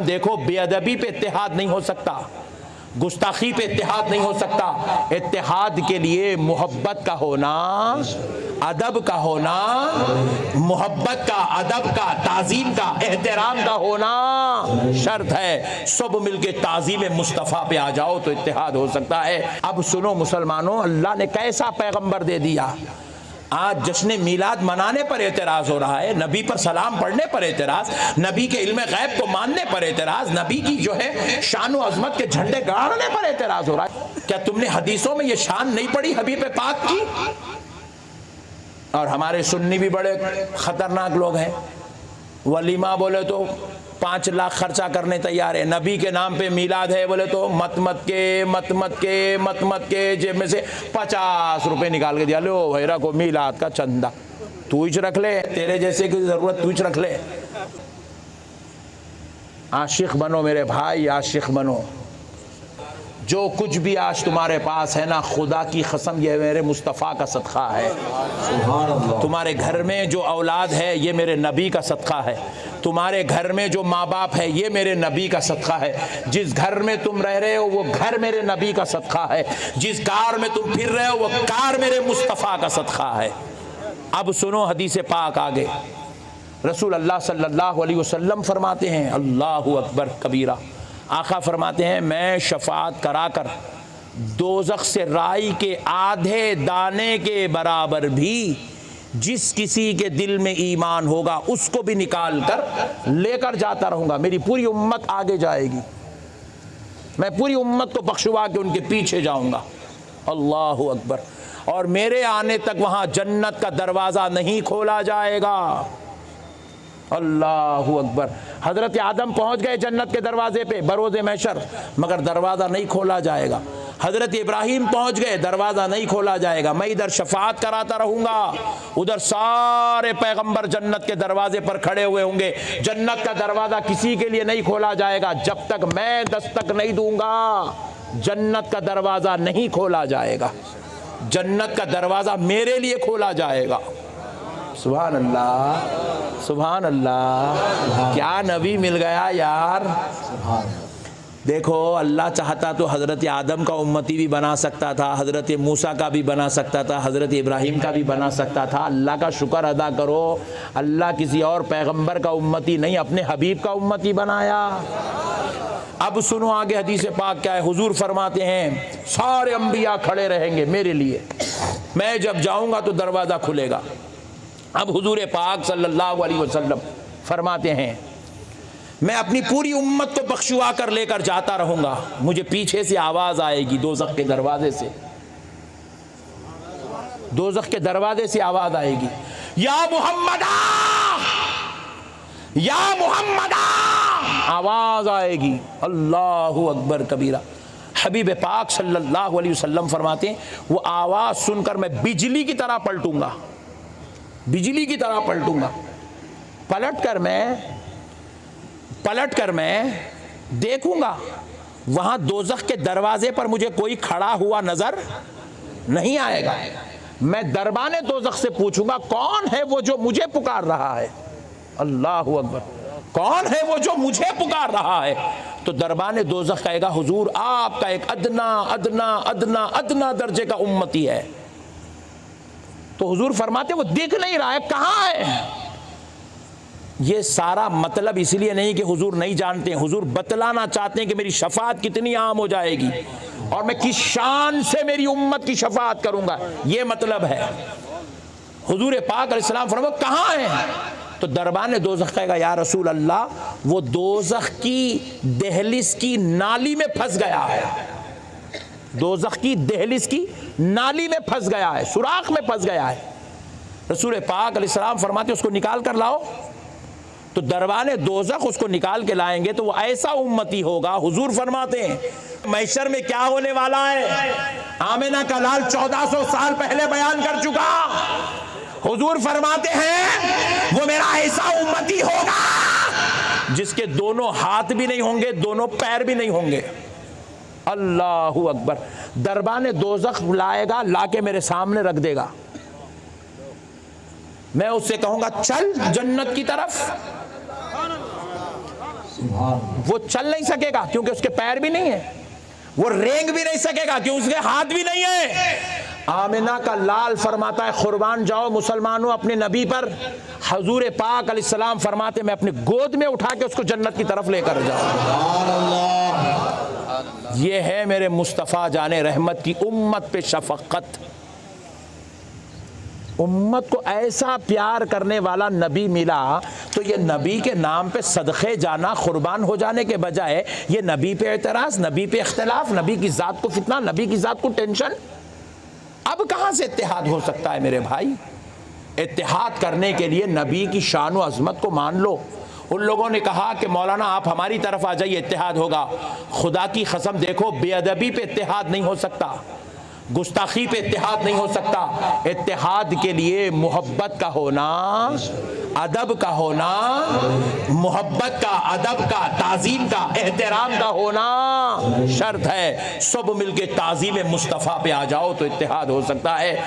देखो, बेअदबी पे इत्तेहाद नहीं हो सकता, गुस्ताखी पे इत्तेहाद नहीं हो सकता। इत्तेहाद के लिए मोहब्बत का होना, अदब का होना, मोहब्बत का, अदब का, ताजीम का, एहतराम का होना शर्त है। सब मिलके ताजीम मुस्तफ़ा पे आ जाओ तो इत्तेहाद हो सकता है। अब सुनो मुसलमानों, अल्लाह ने कैसा पैगंबर दे दिया। आज जश्न मीलाद मनाने पर एतराज़ हो रहा है, नबी पर सलाम पढ़ने पर एतराज़, नबी के इल्म गैब को मानने पर एतराज़, नबी की जो है शान व अज़मत के झंडे गाड़ने पर एतराज़ हो रहा है। क्या तुमने हदीसों में ये शान नहीं पढ़ी हबीब पाक की? और हमारे सुन्नी भी बड़े ख़तरनाक लोग हैं, वलीमा बोले तो 5 लाख खर्चा करने तैयार है, नबी के नाम पे मीलाद है बोले तो मत के जेब में से 50 रुपए निकाल के दिया, लो भैरा को मीलाद का चंदा, तू ही रख ले, तेरे जैसे की जरूरत तू ही रख ले। आशिक बनो मेरे भाई, आशिक बनो। जो कुछ भी आज तुम्हारे पास है ना, खुदा की कसम ये मेरे मुस्तफ़ा का सदका है। तुम्हारे घर में जो औलाद है ये मेरे नबी का सदका है। तुम्हारे घर में जो माँ बाप है ये मेरे नबी का सदका है। जिस घर में तुम रह रहे हो वो घर मेरे नबी का सदका है। जिस कार में तुम फिर रहे हो वो कार मेरे मुस्तफ़ा का सदका है। अब सुनो हदीस पाक आगे, रसूल अल्लाह सल्लल्लाहु अलैहि वसल्लम फरमाते हैं, अल्लाहु अकबर कबीरा, आका फरमाते हैं मैं शफाअत कराकर दोज़ख से राई के आधे दाने के बराबर भी जिस किसी के दिल में ईमान होगा उसको भी निकाल कर लेकर जाता रहूँगा। मेरी पूरी उम्मत आगे जाएगी, मैं पूरी उम्मत को बख्शवा के उनके पीछे जाऊँगा। अल्लाहु अकबर। और मेरे आने तक वहाँ जन्नत का दरवाज़ा नहीं खोला जाएगा। अल्लाहु अकबर। हज़रत आदम पहुँच गए जन्नत के दरवाजे पे बरोज़े महशर, मगर दरवाज़ा नहीं खोला जाएगा। हज़रत इब्राहीम पहुँच गए, दरवाज़ा नहीं खोला जाएगा। मैं इधर शफाअत कराता रहूँगा, उधर सारे पैगंबर जन्नत के दरवाजे पर खड़े हुए होंगे। जन्नत का दरवाज़ा किसी के लिए नहीं खोला जाएगा जब तक मैं दस्तक नहीं दूँगा। जन्नत का दरवाज़ा नहीं खोला जाएगा, जन्नत का दरवाज़ा मेरे लिए खोला जाएगा। सुभान अल्लाह, सुभान अल्लाह। क्या नबी मिल गया यार। देखो, अल्लाह चाहता तो हज़रत आदम का उम्मती भी बना सकता था, हज़रत मूसा का भी बना सकता था, हज़रत इब्राहीम का भी बना सकता था। अल्लाह का शुक्र अदा करो, अल्लाह किसी और पैगंबर का उम्मती नहीं, अपने हबीब का उम्मती बनाया। अब सुनो आगे हदीस पाक क्या है। हुजूर फरमाते हैं सारे अंबिया खड़े रहेंगे मेरे लिए, मैं जब जाऊँगा तो दरवाज़ा खुलेगा। अब हुजूर पाक सल्लल्लाहु अलैहि वसल्लम फरमाते हैं मैं अपनी पूरी उम्मत को बख्शुआ कर लेकर जाता रहूँगा। मुझे पीछे से आवाज़ आएगी दोज़ख के दरवाजे से, दोज़ख के दरवाजे से आवाज़ आएगी, या मुहम्मदा, या मुहम्मदा, आवाज़ आएगी। अल्लाहु अकबर कबीरा। हबीब पाक सल्लल्लाहु अलैहि वसल्लम फरमाते हैं वो आवाज़ सुनकर मैं बिजली की तरह पलटूंगा, बिजली की तरह पलटूंगा। पलट कर मैं देखूंगा, वहां दोज़ख के दरवाजे पर मुझे कोई खड़ा हुआ नजर नहीं आएगा। मैं दरबाने दोज़ख से पूछूंगा कौन है वो जो मुझे पुकार रहा है। अल्लाहु अकबर। कौन है वो जो मुझे पुकार रहा है? तो दरबाने दोज़ख कहेगा हुजूर आपका एक अदना अदना अदना अदना दर्जे का उम्मती है। तो हुजूर फरमाते वो दिख नहीं रहा है, कहाँ है? ये सारा मतलब इसलिए नहीं कि हुजूर नहीं जानते हैं, हुजूर बतलाना चाहते हैं कि मेरी शफाअत कितनी आम हो जाएगी और मैं किस शान से मेरी उम्मत की शफाअत करूंगा, ये मतलब है। हुजूर पाक अलैहिस्सलाम फरमाते कहाँ है? तो दरबान दोज़ख कहेगा या रसूल अल्लाह वो दोज़ख की दहलीज की नाली में फंस गया है, दोज़ख की दहलीज की नाली में फंस गया है, सुराख में फंस गया है। रसूल पाक अलैहिस्सलाम फरमाते उसको निकाल कर लाओ। तो दरबाने दोज़ख उसको निकाल के लाएंगे तो वो ऐसा उम्मती होगा। हुजूर फरमाते हैं महशर में क्या होने वाला है, आमिना का लाल 1400 साल पहले बयान कर चुका। हुजूर फरमाते हैं वो मेरा ऐसा उम्मती होगा जिसके दोनों हाथ भी नहीं होंगे, दोनों पैर भी नहीं होंगे। अल्लाहु अकबर। दरबाने दोज़ख लाएगा, लाके मेरे सामने रख देगा। मैं उससे कहूंगा चल जन्नत की तरफ। वो चल नहीं सकेगा क्योंकि उसके पैर भी नहीं है, वो रेंग भी नहीं सकेगा क्योंकि उसके हाथ भी नहीं है। आमिना का लाल फरमाता है कुर्बान जाओ मुसलमानों अपने नबी पर। हजूर पाक अलैहिस्सलाम फरमाते मैं अपने गोद में उठा के उसको जन्नत की तरफ लेकर जाऊं। ये है मेरे मुस्तफ़ा जाने रहमत की उम्मत पे शफक़त। उम्मत को ऐसा प्यार करने वाला नबी मिला तो ये नबी के नाम पे सदक़े जाना, कुर्बान हो जाने के बजाय ये नबी पे एतराज़, नबी पे इख्तिलाफ, नबी की ज़ात को फितना, नबी की ज़ात को टेंशन। अब कहाँ से इत्तेहाद हो सकता है मेरे भाई? इत्तेहाद करने के लिए नबी की शान व अज़मत को मान लो। उन लोगों ने कहा कि मौलाना आप हमारी तरफ आ जाइए, इत्तेहाद होगा। खुदा की कसम देखो, बेअदबी पे इत्तेहाद नहीं हो सकता, गुस्ताखी पे इत्तेहाद नहीं हो सकता। इत्तेहाद के लिए मोहब्बत का होना, अदब का होना, मोहब्बत का, अदब का, ताज़ीम का, एहतराम का होना शर्त है। सब मिलके ताज़ीम मुस्तफ़ा पे आ जाओ तो इत्तेहाद हो सकता है।